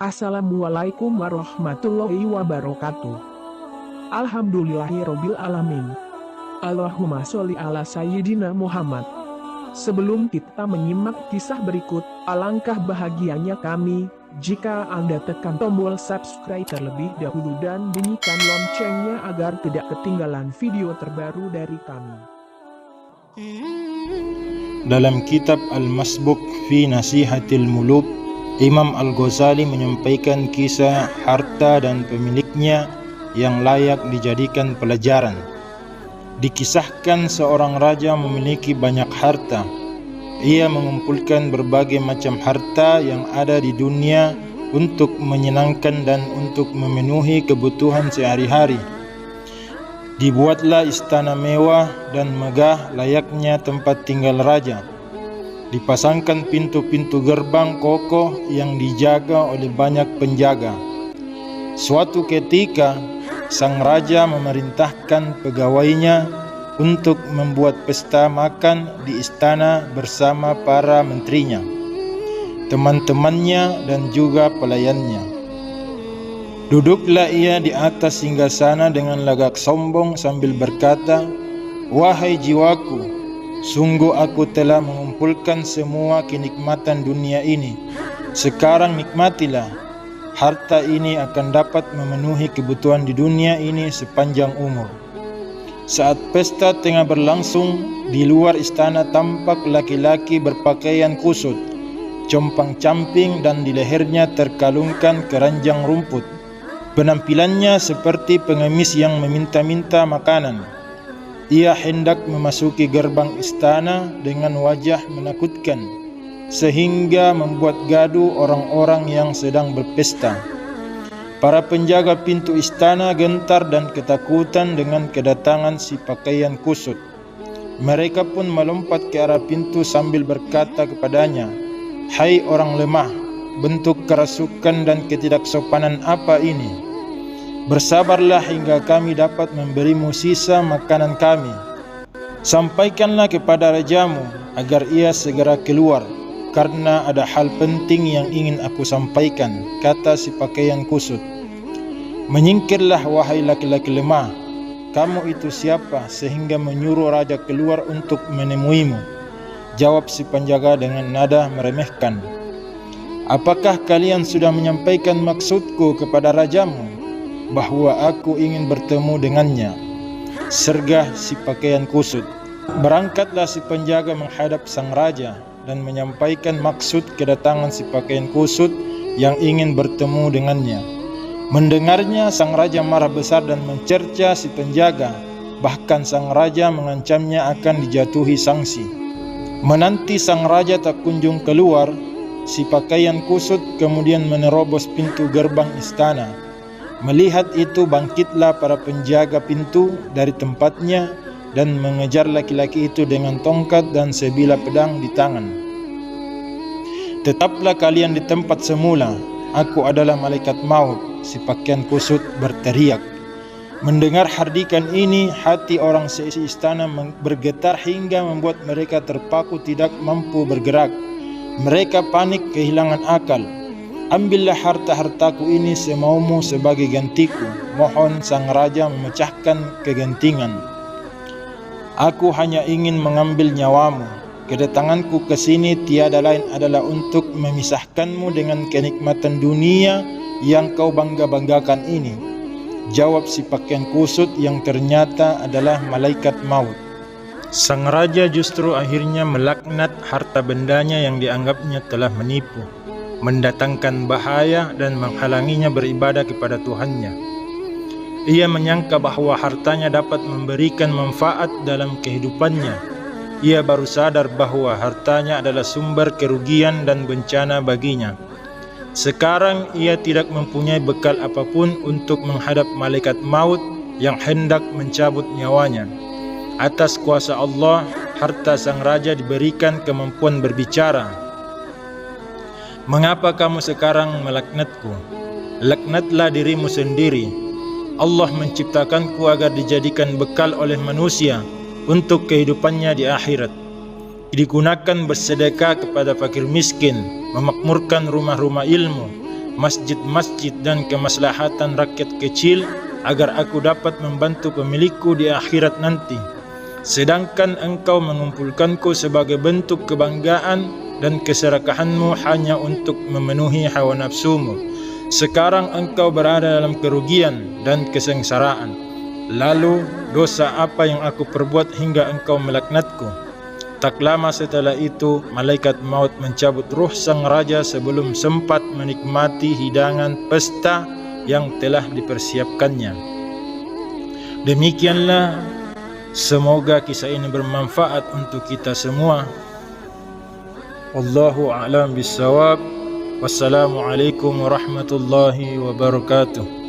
Assalamualaikum warahmatullahi wabarakatuh. Alhamdulillahirobbil alamin. Allahumma sholli ala sayyidina Muhammad. Sebelum kita menyimak kisah berikut, alangkah bahagianya kami jika Anda tekan tombol subscribe terlebih dahulu dan bunyikan loncengnya agar tidak ketinggalan video terbaru dari kami. Dalam kitab Al-Masbuk fi Nasihatil Muluk, Imam Al-Ghazali menyampaikan kisah harta dan pemiliknya yang layak dijadikan pelajaran. Dikisahkan seorang raja memiliki banyak harta. Ia mengumpulkan berbagai macam harta yang ada di dunia untuk menyenangkan dan untuk memenuhi kebutuhan sehari-hari. Dibuatlah istana mewah dan megah layaknya tempat tinggal raja. Dipasangkan pintu-pintu gerbang kokoh yang dijaga oleh banyak penjaga. Suatu ketika, sang raja memerintahkan pegawainya untuk membuat pesta makan di istana bersama para menterinya, teman-temannya dan juga pelayannya. Duduklah ia di atas singgasana dengan lagak sombong sambil berkata, "Wahai jiwaku, sungguh aku telah mengumpulkan semua kenikmatan dunia ini. Sekarang nikmatilah. Harta ini akan dapat memenuhi kebutuhan di dunia ini sepanjang umur." Saat pesta tengah berlangsung, di luar istana tampak laki-laki berpakaian kusut, compang-camping dan di lehernya terkalungkan keranjang rumput. Penampilannya seperti pengemis yang meminta-minta makanan. Ia hendak memasuki gerbang istana dengan wajah menakutkan, sehingga membuat gaduh orang-orang yang sedang berpesta. Para penjaga pintu istana gentar dan ketakutan dengan kedatangan si pakaian kusut. Mereka pun melompat ke arah pintu sambil berkata kepadanya, "Hai orang lemah, bentuk kerasukan dan ketidaksopanan apa ini? Bersabarlah hingga kami dapat memberimu sisa makanan kami. Sampaikanlah kepada rajamu agar ia segera keluar, karena ada hal penting yang ingin aku sampaikan," kata si pakaian kusut. "Menyingkirlah wahai laki-laki lemah. Kamu itu siapa sehingga menyuruh raja keluar untuk menemuimu?" jawab si penjaga dengan nada meremehkan. "Apakah kalian sudah menyampaikan maksudku kepada rajamu, bahwa aku ingin bertemu dengannya?" sergah si pakaian kusut. Berangkatlah si penjaga menghadap sang raja dan menyampaikan maksud kedatangan si pakaian kusut yang ingin bertemu dengannya. Mendengarnya, sang raja marah besar dan mencerca si penjaga. Bahkan sang raja mengancamnya akan dijatuhi sanksi. Menanti sang raja tak kunjung keluar, si pakaian kusut kemudian menerobos pintu gerbang istana. Melihat itu, bangkitlah para penjaga pintu dari tempatnya dan mengejar laki-laki itu dengan tongkat dan sebilah pedang di tangan. "Tetaplah kalian di tempat semula. Aku adalah malaikat maut," si pakaian kusut berteriak. Mendengar hardikan ini, hati orang seisi istana bergetar hingga membuat mereka terpaku tidak mampu bergerak. Mereka panik kehilangan akal. "Ambillah harta-hartaku ini semaumu sebagai gantiku," mohon sang raja memecahkan kegentingan. "Aku hanya ingin mengambil nyawamu. Kedatanganku ke sini tiada lain adalah untuk memisahkanmu dengan kenikmatan dunia yang kau bangga-banggakan ini," jawab si pakaian kusut yang ternyata adalah malaikat maut. Sang raja justru akhirnya melaknat harta bendanya yang dianggapnya telah menipu, mendatangkan bahaya dan menghalanginya beribadah kepada Tuhannya. Ia menyangka bahwa hartanya dapat memberikan manfaat dalam kehidupannya. Ia baru sadar bahwa hartanya adalah sumber kerugian dan bencana baginya. Sekarang ia tidak mempunyai bekal apapun untuk menghadap malaikat maut yang hendak mencabut nyawanya. Atas kuasa Allah, harta sang raja diberikan kemampuan berbicara. "Mengapa kamu sekarang melaknatku? Laknatlah dirimu sendiri. Allah menciptakanku agar dijadikan bekal oleh manusia untuk kehidupannya di akhirat. Digunakan bersedekah kepada fakir miskin, memakmurkan rumah-rumah ilmu, masjid-masjid dan kemaslahatan rakyat kecil agar aku dapat membantu pemilikku di akhirat nanti. Sedangkan engkau mengumpulkanku sebagai bentuk kebanggaan dan keserakahanmu hanya untuk memenuhi hawa nafsumu. Sekarang engkau berada dalam kerugian dan kesengsaraan. Lalu dosa apa yang aku perbuat hingga engkau melaknatku? Tak lama setelah itu, malaikat maut mencabut ruh sang raja sebelum sempat menikmati hidangan pesta yang telah dipersiapkannya. Demikianlah, semoga kisah ini bermanfaat untuk kita semua. Wallahu a'lam bissawab. Wassalamualaikum warahmatullahi wabarakatuh.